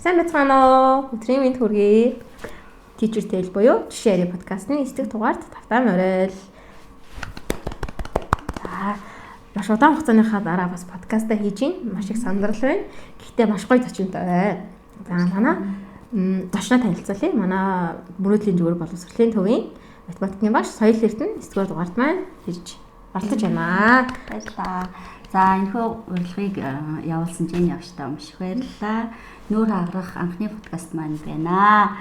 Сайн байцгаана уу? Өдрийн мэнд хүргэе. Teacher Tale буюу жишээ ярих подкастны 9 дахь дугаарт тавтай морил. За, маш удаан хугацааныхаа дараа бас подкастаа хийж гин. Маш их сандрал байна. Гэхдээ маш гоё зочинтой. За, манай зочноо танилцуулъя. Манай мөрөөдлийн зүгээр боловсролын төвийн математикийн багш Соёл Эрдэнэ 9 дугаар дугаарт маань ирж оролцож байна. Баярлалаа. За энэхүү урилгыг явуулсан Жени явчтай маш их баярлалаа. Нүүр хаграх анхны подкаст маань байна.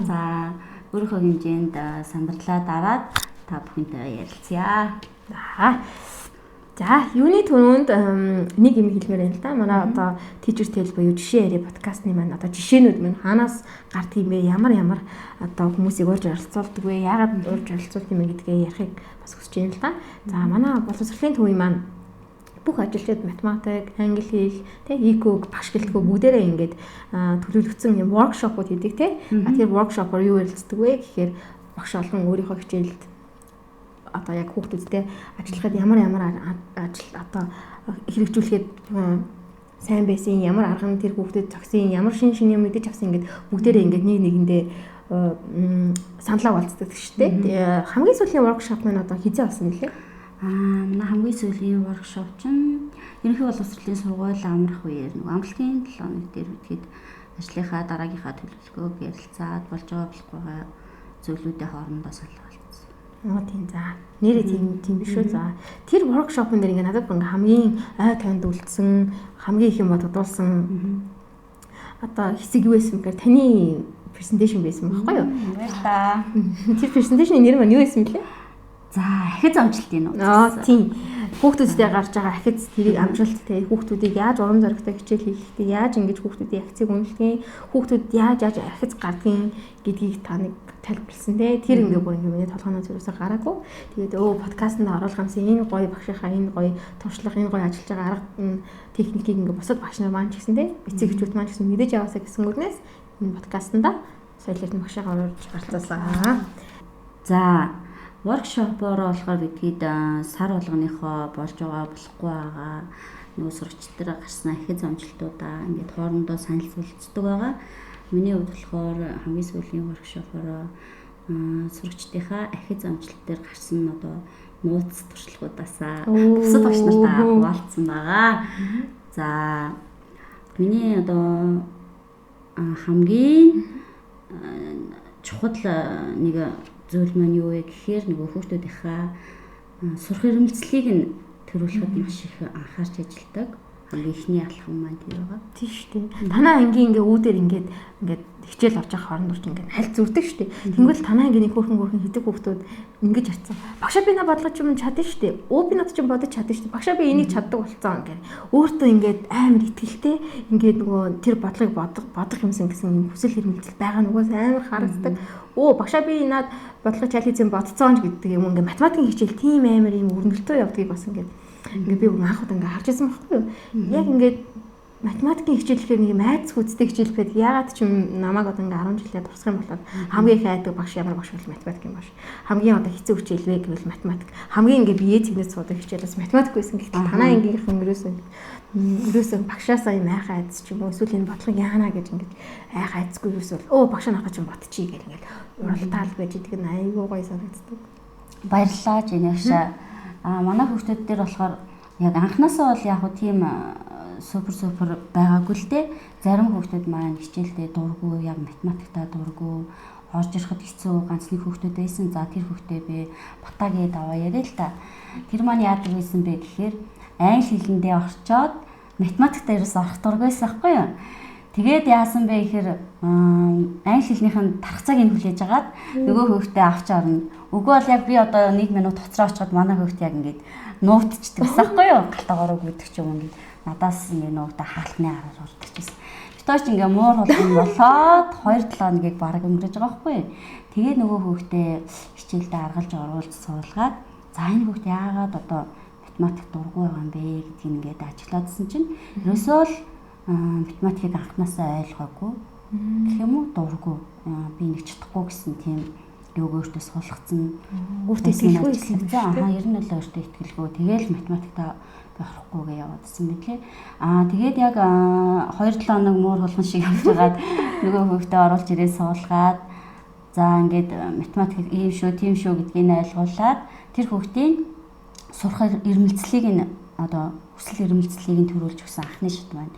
За өөрийнхөө хэмжээнд сандралаа дараад та бүхэнтэй ярилцъя. За юуны түрүүнд нэг юм хэлмээр байна л да. Манай одоо Teacher Tale буюу жишээ ярих подкастны маань одоо жишээнүүд маань хаанаас гардаг юм бэ? Ямар одоо хүмүүсийг урьж оролцуулдаг вэ? Яагаад урьж оролцуулдаг юм бэ гэдгээ ярихыг бас хүсэж байна л да. За манай боловсролын төвийн маань бүх ажилчид математик, англи хэл, ИК, багш гэлтгөө бүгдээрээ ингээд төлөвлөгдсөн юм воркшопууд хийдэг те. Тэр воркшопоор юу ярилцдаг вэ гэхээр багш олон өөрийнхөө хичээлд одоо яг хүүхдүүдтэй ажиллахад ямар ажил одоо хэрэгжүүлэхэд сайн байсан, ямар арга нь тэр хүүхдэд зогсон, ямар шин юм мэдэж авсан ингээд бүгдээрээ ингээд нэг нэгэндээ саналаа болцдог шүү дээ. Хамгийн сүүлийн воркшоп маань одоо хизээ болсон нэлээ. Манай хамгийн сүүлийн воркшоп чинь ерөнхий боловсролын сургууль амрах үеэр нэг амралтын 7 хоног дээр үтгэхэд ажлынхаа дараагийнхаа төлөвлөгөөг ярилцаад болж байгаа болохгүйгээ зөвлөдөө хоорондоо санал болцсон. Тийм за. Нэрээ тийм биш үү? За. Тэр воркшопын дээр ингээ надад хамгийн ой танд үлдсэн, хамгийн их юм бодогдуулсан одоо хэсэг юу байсан гэхээр таны презентацийн байсан байхгүй юу? Баярлалаа. Тэр презентацийн нэр маань юу байсан бэлээ? За, ахиц амжилтын үү? Тийм. Хүүхдүүдтэй гарч байгаа ахиц тэрийг амжилт те хүүхдүүдийг яаж урам зоригтой хичээл хийхдээ яаж ингэж хүүхдүүдийн акцийг үнэлдэг, хүүхдүүд яаж ахиц гардгийг гэдгийг та нэг тайлбарлсан те. Тэр ингээ бүр ингээ миний толгойноо зүрхсээ гараагүй. Тэгээд подкастт оруулах юмсан энэ гоё багшийнхаа энэ гоё туршлага, энэ гоё ажиллаж байгаа арга техникийг ингээ бусад багш нар маань ч гэсэн те эцэг эхчүүд маань ч гэсэн мэдэж яваасаа гэсэнгүүтнээс энэ подкастнда Соёл Эрдэнэ багшаа оруулж гарцаасан. За воркшопоор болохоор бидгээд сар болгоныхоо болж байгаа болохгүй байгаа нөгөө сурагчдаар гарсан ахиц амжилтуудаа ингээд хоорондоо саналцуулцдаг байгаа. Миний хувьд болохоор хамгийн сүүлийн воркшопоор сурагчдынхаа ахиц амжилт дээр гарсан одоо нууц туршлагуудаасаа бусад багш нартай хуваалцсан байгаа. За миний одоо хамгийн чухал нэг зүйл маань юу вэ гэхээр нөгөө хүүхдүүдийнхаа сурах эрмэлзлийг нь төрүүлэхэд маш их анхаарч ажилладаг. Хамгийн ихний алхам маань тэр байгаа. Тийм шүү дээ. Танаа ангийн ингээ үүдээр ингээд хичээл авч явах хооронд урч ингээ хальт зүрдэг шүү дээ. Тэнгүүл танаа ангийн хөөрхөн хэдэг хүүхдүүд ингэж харцсан. Багшаа би на бодлож юм чадна шүү дээ. Би над чинь бодож чадна шүү дээ. Багшаа би энийг чаддаг болцсон ингээ. Өөртөө ингээд амар итгэлтэй ингээд нөгөө тэр бодлогыг бодох юмсан гэсэн юм хүсэл хэрмэлзэл байгаа нөгөөс амар харагддаг. Багшаа би над бодлого чализм бодцоон гэдэг юм ингээ математикийн хичээл тийм амар юм өрнөлтөө явдгийг бас ингээ би анхуд ингээ харж байсан байхгүй юу? Яг ингээд математикийн хичээлхээр нэг айц хүчтэй хичээлгээд яагаад ч юм намайг одоо ингээ 10 жилээр турсах юм болоод хамгийн их айдаг багш ямар багш бол математикийн багш. Хамгийн одоо хэцүү хичээл вэ гэвэл математик. Хамгийн ингээ бие цэгнээс суудаг хичээлээс математик байсан гэхдээ танаа ангийнхан ерөөсөө багшаасаа юм айх айц ч юм уу эсвэл энэ бодлого яана гэж ингээ айх айцгүй ерөөсөө багшаа нахаа ч юм ботчих гэх ингээл уралдаал байж идэг нь айгүй гоё санагддаг. Баярлалаа Жени агшаа. Манай хүүхдүүд дээр болохоор яг анханасаа бол яг тийм супер байгаагүй л дээ. Зарим хүүхдүүд маань хичээлдээ дурггүй, яг математиктаа дурггүй, орж ирэхэд хэцүү ганц нэг хүүхдүүд байсан. За тэр хүүхдээ би батагээд аваа яриа л та. Тэр маань яадаг байсан бэ гэхээр англи хэлэндээ орчоод математиктаа ерөөс орох дургүйсэн байхгүй юу? Тэгээд яасан бэ гэхээр англи хэлнийхэн тархацааг нь хүлээж агаад нөгөө хүүхдээ авч орно. Үгүй бол яг би одоо 1 минут хоцроо очиход манай хүүхд яг ингээд нуутчихдаг гэсэн байхгүй юу? Галтаагаараа гүйдэг ч юм ингээд надаас ингээд нуутаа хаалтны араар урддаг гэсэн. Битooч ингээд муур болгон болоод 2-7 хоногийг бараг өнгөрөж байгаа байхгүй юу? Тэгээд нөгөө хүүхдээ хичээлдээ аргалж оруулж суулгаад за энэ хүүхд яагаад одоо математик дургүй байгаа юм бэ гэдгийг ингээд ажиглаадсэн чинь ерөөсөө л математикийг анхнаасаа ойлгоогүй гэх юм уу дурггүй би нэг чадахгүй гэсэн тийм юуг өөртөө суулгацсан. Өөртөө итгэлгүй байсан. Ер нь л өөртөө итгэлгүй. Тэгээл математиктаа орохгүйгээ яваадсан мэтлээ. Тэгээд яг 2-7 хоног муур хулган шиг явж байгаад нөгөө хүүхдээ оруулж ирээ суулгаад за ингээд математик ийм шүү, тийм шүү гэдгийг ойлгуулад тэр хүүхдийн сурах ирмэлцлийг нь одоо хүсэл ирмэлцлийг нь төрүүлж өгсөн анхны шат маань.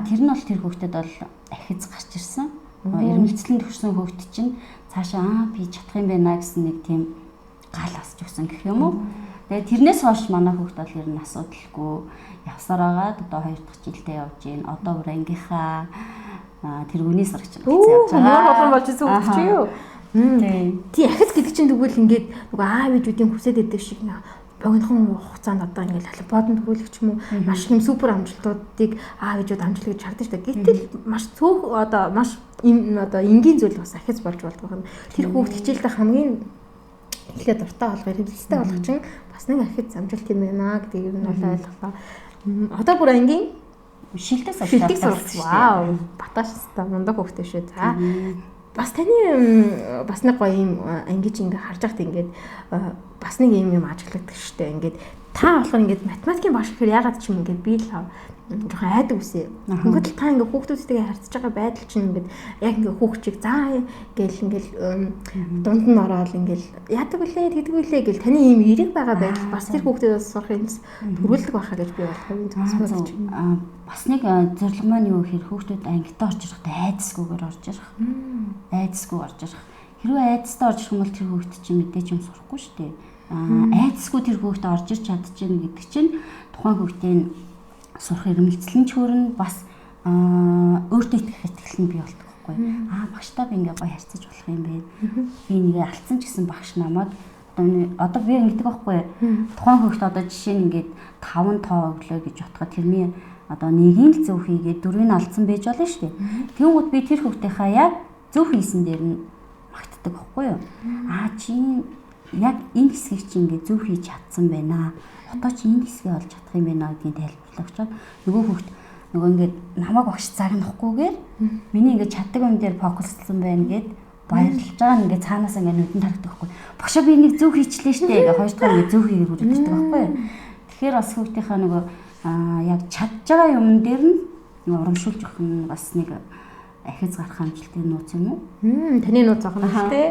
Тэр нь бол тэр хүүхдэд бол ахиц гарч ирсэн. Ирмэлцлэнд төрсэн хүүхд чинь цаашаа би чадах юм байна гэсэн нэг тийм гал асч өгсөн гэх юм уу. Тэгээд тэрнээс хойш манай хүүхд бол ер нь асуудалгүй явсаар агаад одоо 2 дахь жилдээ явж гин. Одоо бүр ангийнхаа тэргүүний сурагч нь явж байгаа. Мөр болгон болж зүгч юу? Тий ахиц гэдэг чинь тэгвэл ингээд нөгөө аав ээжүүдийн хүсэж идэг шиг богинохон хугацаанд одоо ингээд холбоодон төгөөлөгч юм уу маш их супер амжилтуудыг аав ээжүүд амжилт гэж хардаг шүү дээ. Гэтэл маш цөөх одоо маш одоо энгийн зүйл бас ахиц болж болдог юм. Тэр хүүхд хичээлдээ хамгийн эхлээд дуртай болгоо хэрэгэлтэй болгох чинь бас нэг ахиц амжилт юм байна гэдгийг нь бол ойлголоо. Одоо бүр ангийн шилдэг сурагч. Вау. Баташтай мундаг хүүхдээ шүү. За бас таны бас нэг гоё юм ангиж ингээ харж байхад ингээд бас нэг юм ажиглагддаг штэ. Ингээд та болохоор ингээд математикийн багш гэхээр ягаад ч юм ингээд би л жоохон айдаг үсэ. Ингээд та ингээд хүүхдүүдтэйгээ харьцаж байгаа байдал чинь ингээд яг ингээд хүүхчиг заа гээл ингээд дунд нь ороод ингээд яадаг үлээ тэгдэг үлээ гэл таны ийм эрэг байгаа байдал бас тэр хүүхдүүдээс сурах юмс төрүүлдэг байхаа гэж би бодлоо. Бас нэг зорилго маань юу гэхээр хүүхдүүд ангитаа орж ирэхдээ айдасгүйгээр орж ирэх. Айдасгүй орж ирэх. Хэрвээ айдастай орж ирэх юм бол тэр хүүхд чинь мэдээж юм сурахгүй шүү дээ. Айдасгүй тэр хүүхд орж ирч чадчихна гэдэг чинь тухайн хүүхдийн сурах ирмэлцлэн чөөрн бас өөртөө итгэл нь бий болдог байхгүй. Багштай би ингээ гоё харьцаж болох юм бэ. Би нэгээ алдсан ч гэсэн багш намайг одоо би ингэдэг байхгүй. Тухайн хүүхд одоо жишээ нь ингээд 5 тоо өглөө гэж утгаад тэрний одоо нэгийг л зөв хийгээд 4-ийг алдсан байж болно шүү дээ. Тэгвэл би тэр хүүхдийнхаа яг зөв хийсэн дээр нь магтдаг байхгүй юу? Чи яг энэ хэсгийг чи ингээд зөв хийж чадсан байна. Одоо чи энэ хэсгийг олж чадах юм байна гэдгийг тайлбарлах учраас нөгөө хүүхд нөгөө ингээд намайг багш загнахгүйгээр миний ингээд чаддаг юм дээр фокуслсан байна гэд баярлж байгаа нь ингээд цаанаас ингээд нүдэн тарагддаг байхгүй. Багшаа би нэг зөв хийчлээ штэ гэж хоёр дахь ингээд зөв хийгээд үргэлжлэдэг байхгүй. Тэгэхээр бас хүүхдийнхаа нөгөө яг чадж байгаа юм дээр нь урамшуулж өгөх нь бас нэг ахиц гарах амжилтын нууц юм уу? Таны нууц байгаа юм шүү дээ.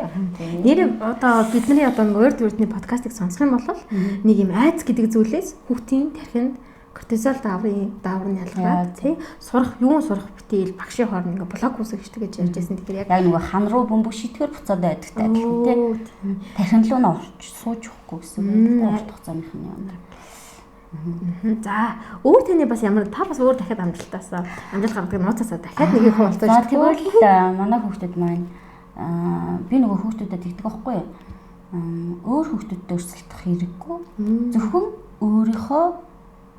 Нэр одоо бидний одоо Word Word-ний подкастыг сонсох юм бол нэг юм айц гэдэг зүйлээс хүүхдийн тархинд кортизол дааврын ялгаад тий сурах юун сурах бүтээл багшийн хооронд ингээ блок үүсгэж гэж ярьж байсан. Тэгэхээр яг нөгөө хан руу бөмбөг шитгэр буцаад байдагтай адилхан тий. Тархин руу нь орч сууж өгөхгүй гэсэн үг. Урт хугацааных нь юм. За өөр таны бас ямар та бас өөр дахиад амжилт гаргадаг нууцаасаа дахиад нэгийг хуваалцаж. За тэгвэл манай хүүхдүүд маань би нөгөө хүүхдүүдэд тэгдэг байхгүй юу? Өөр хүүхдүүдтэй өрсөлдөх хэрэггүй. Зөвхөн өөрийнхөө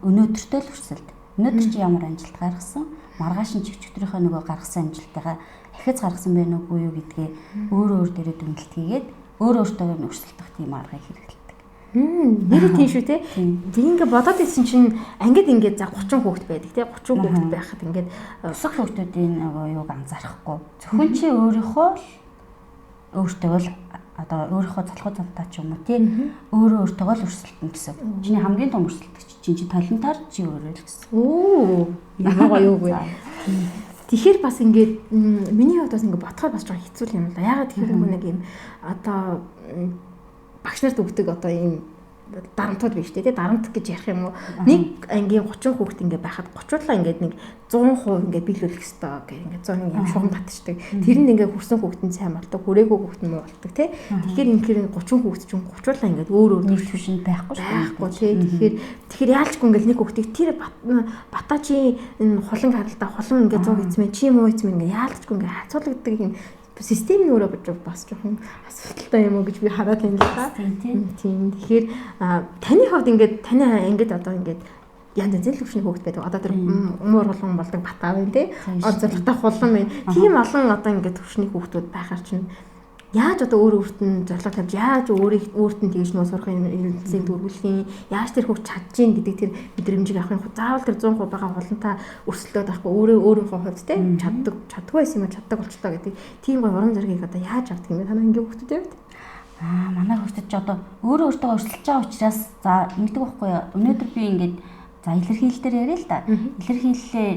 өнөөдөртөө л өрсөлд. Өнөөдөр чи ямар амжилт гаргасан? Маргааш нь ч өчигдрийнхөө нөгөө гаргасан амжилтаагаа дахиад гаргасан байна уугүй юу гэдгээ өөр дээрээ дүнэлт хийгээд өөртөө өрсөлдөх тийм аргыг хэрэглэдэг. Нэр тийм шүү те. Тэг ингээ бодоод ирсэн чинь ангид ингээд за 30 хүүхэд байдаг те 30 хүүхэд байхад ингээд бусах хүүхдүүдийн нөгөө юуг анзаарахгүй. Зөвхөн чи өөрийнхөө л одоо өөрийнхөө залхуу завтаа ч юм уу те өөртөө л өрсөлдөн гэсэн. Чиний хамгийн том өрсөлдөгч чи талентаар чи өөрөө л гэсэн. Ямар гоё юу вэ? Тэгэхээр бас ингээд миний хувьд бас ингээд бодоход бас жоохон хэцүү юм л да. Ягаад тэгэхээр нэг юм одоо багш нарт өгдөг одоо ийм дарамтууд биш тий дарамт гэж ярих юм уу нэг ангийн 30 хүүхэд ингээ байхад 30-уулаа ингээд нэг 100% ингээ биелүүлэх хэрэгтэй гэх ингээ 100 юм шугам татчихдаг. Тэр нь ингээ хүрсэн хүүхэд нь сайн болдог, хүрээгүй хүүхэд нь муу болдог тий. Тэгэхээр инхээр 30 хүүхэд чинь 30-уулаа ингээ өөр төвшин байхгүй тий. Тэгэхээр яалчгүй ингээ нэг хүүхдийг тэр бата чи энэ хулан харалтаа хулан ингээ 100 эзмээ чи муу эзмээ ингээ яалчгүй ингээ хацуулдаг юм систем нь өөрөө бас жоохон асуудалтай юм уу гэж би хараад байна л да. Тийм. Тэгэхээр таны хувьд ингээд таны ангид одоо ингээд янз янзын төвшний хүүхэд байдаг. Одоо тэр умуур болгон болдог батаа байна тий. Онцлогтой хулан байна. Тийм олон одоо ингээд төвшний хүүхдүүд байхаар чинь яаж одоо өөрт нь зорилго тавьж яаж өөрт нь тэгж нөө сурахын эрэлтсийг дөрвөлхийн яаж тэр хүүхд чадчихин гэдэг тэр мэдрэмжийг авахын заавал тэр 100% байгаа хулантаа өрсөлдөд байхгүй өөрийнхөө хувьд те чаддаггүй байсан юм чаддаг болчлоо гэдэг тийм гой урам зориг одоо яаж авдаг юм бэ танаа ингээ хүүхдүүд явд манай хүүхдүүд ч одоо өөртөө өрсөлдөж байгаа учраас за ингэдэг байхгүй юу өнөөдөр би ингээд За илэрхийлэлээр яриа л да. Илэрхийллээ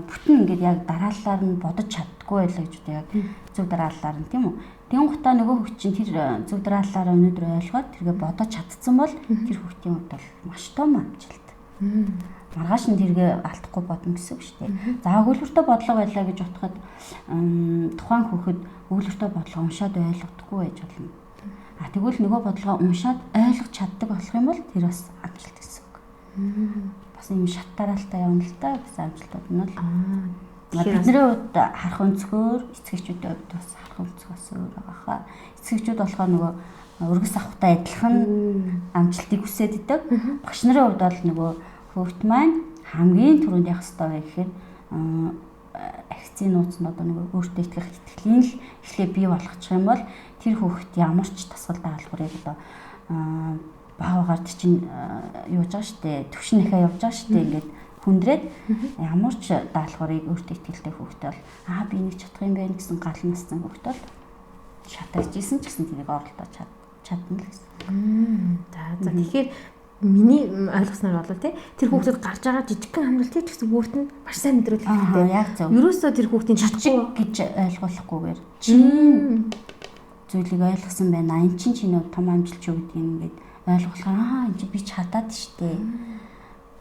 бүтэн ингээд яг дараалалаар нь бодож чаддгүй байлаа гэж одоо яг зөв дараалалаар нь тийм үү. Тэгэн гутаа нөгөө хүүхд чинь тэр зөв дараалалаараа өнөөдөр ойлгоод тэргээ бодож чадсан бол тэр хүүхдийн хувьд бол маш том амжилт. Маргааш нь тэргээ алдахгүй бодно гэсэн үг шүү дээ. За өгүүлбэртэй бодлого байлаа гэж утгад тухайн хүүхэд өгүүлбэртэй бодлого уншаад ойлгохгүй байж болно. Тэгвэл нөгөө бодлогоо уншаад ойлгож чаддаг болох юм бол тэр бас амжилт гэсэн үг. Бас юм шат дараалалтай явна л та бас амжилтууд нь бол. Бидний хувьд харах өнцгөр эцэгчүүдийн хувьд бас харах өнцг бас өөр байгаа хаа. Эцэгчүүд болохоор нөгөө өргөс авахтай адилхан амжилтыг хүсээд идэг. Багш нарын хувьд бол нөгөө хүүхд маань хамгийн түрүүнд явах ёстой вэ гэхээр акцийн нууц нь одоо нөгөө өөртөө итгэх итгэлийн л эхлээ бий болгочих юм бол тэр хүүхд ямар ч тасгал даалгаврыг одоо баагаар чинь юуж байгаа штэ төвшнийхээ явж байгаа штэ ингээд хүндрээд ямар ч даалгаврыг өөртөө итгэлтэй хүүхд бол би нэг чадах юм байна гэсэн гал нассан хүүхд бол шатагдчихсэн ч гэсэн тэрийг оролдож чадна л гэсэн. За тэгэхээр миний ойлгосноор бол тэр хүүхдэд гарч байгаа жижигхэн амралтыг ч гэсэн бүрт нь маш сайн мэдрүүлэх хэрэгтэй. Яг зөв. Ерөөсөө тэр хүүхдийн чадчих гэж ойлгуулахгүйгээр чинь зүйлийг ойлгосон байна. Энэ чинь чиний том амжилт шүү гэдгийг ингээд ойлгуулахаар энэ би чадаад штэ.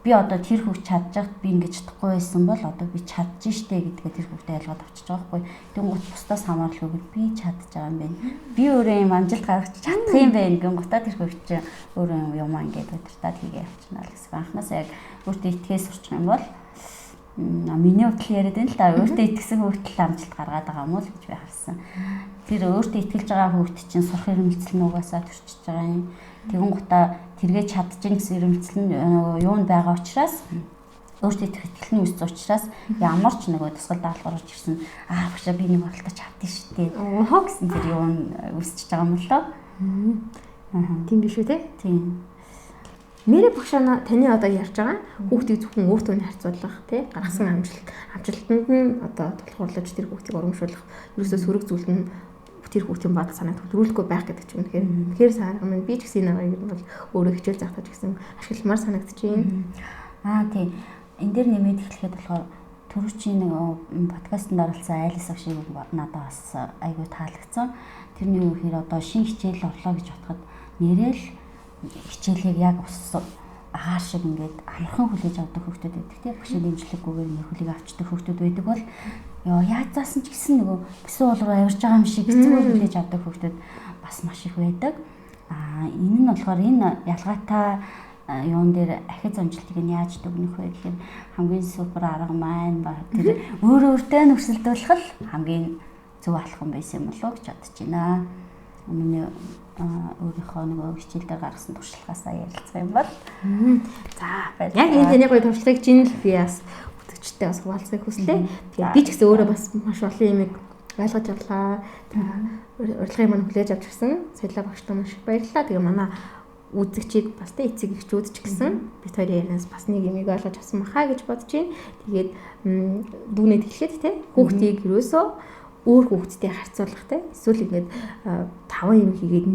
Би одоо тэр хүүхд чадчихад би ингэж чадахгүй байсан бол одоо би чадчих штэ гэдгээ тэр хүүхдэд ойлгоод авчиж байгаа байхгүй. Тэнгуут бусдаас хамаарлаггүй би чадчих байгаа юм байна. Би өөрөө юм амжилт гаргаж чадах юм байна гингутаа тэр хүүхд чинь өөрөө юм ингээд удирдаад хийгээ явчихна л гэсэн. Анхнаасаа яг өөртөө итгэхээс сурчих юм бол миний бодлоо яриад байна л да. Өөртөө итгэсэн хүүхд л амжилт гаргаад байгаа юм уу гэж би харсан. Тэр өөртөө итгэж байгаа хүүхд чинь сурах эрмэлзэл нь угаасаа төрчихөж байгаа юм. Тэгэн гутаа тэргээ чадчихын гэсэн эрмэлзэл нь юунд байгаа учраас өөртөө итгэх итгэл нь үүссэн учраас ямар ч нөгөө тасгал даалгавар орж ирсэн багшаа би нэг оролдож чаддээ шүү дээ. Гэсэн тэр юу үүсчихэж байгаа юм лөө. Тийм биш үү те? Тийм. Нэрээ багшаа таны одоо ярьж байгаа хүүхдийг зөвхөн өөртөө нь харьцуулах тий гаргасан амжилтанд нь одоо тулгуурлаж тэр хүүхдийг урамшуулах ерөөсөө сөрөг зүйл нь тэр хүүхдийн бодол санааг төвлөрүүлэхгүй байх гэдэг чинь тэгэхээр сайн юм би ч гэсэн нэг юм бол өөрөө хичээл заахтаж гэсэн ашигламар санагдчихээн. Тийм. Энд дээр нэмээд эхлэхэд болохоор түрүүчийн нэг подкастт оролцсон Айлс авшиг надад бас айгүй таалагдсан. Тэрний үгээр одоо шинэ хичээл орлоо гэж бодоход нэрэл хичээлийг яг ус агаар шиг ингээд амархан хүлээж авдаг хүүхдүүд байдаг тийм багш дэмжлэггүйгээр нэг хүлээг авчдаг хүүхдүүд байдаг бол яаж заасан ч гэсэн нөгөө бисүү бол руу авирж байгаа юм шиг хэцүү хүлээж авдаг хүүхдүүд бас маш их байдаг. Энэ нь болохоор энэ ялгаатай юун дээр ахиц амжилтыг нь яаж дүгнэх вэ гэхээр хамгийн супер арга маань тэр өөртөө нь өрсөлдүүлэх л хамгийн зөв алхам байсан юм болов уу гэж бодож байна. Миний өөрийнхөө нөгөө хичээл дээр гаргасан туршлагаасаа ярилцсан юм бол. За яг энэ таны гоё туршлагыг чинь л би бас үзэгчтэй бас хуваалцахыг хүслээ. Тэгээд би ч гэсэн өөрөө бас маш олон юмыг ойлгож авлаа. Урилгын маань хүлээж авч гисэн. Соёлоо багштай маш их баярлалаа. Тэгээ манай үзэгчид бас тэ эцэг эхчүүд ч гэсэн бид хоёрын ярианаас бас нэг юмыг ойлгож авсан махаа гэж бодож байна. Тэгээд дүүнэд хэлэхэд тэ хүүхдийг юусоо өөр хүүхдтэй харьцуулах те эсвэл ингээд 5 юм хийгээд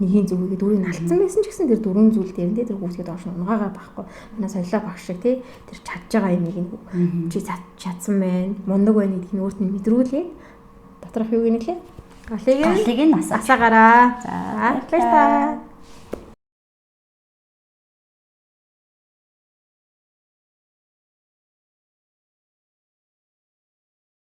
нэгийн зүг хийгээд дөрөв нь алдсан байсан ч гэсэн тэр дөрвөн зүйл дээр те тэр хүүхдгээд орш унгаагаа байхгүй манай соёлоо багш шиг те тэр чадж байгаа юмыг нь чи чадсан байна мундаг байна гэдгийг өөрт нь мэдрүүлээ доторх юу гэнэ лээ галыг нь асаагараа за баярлалаа.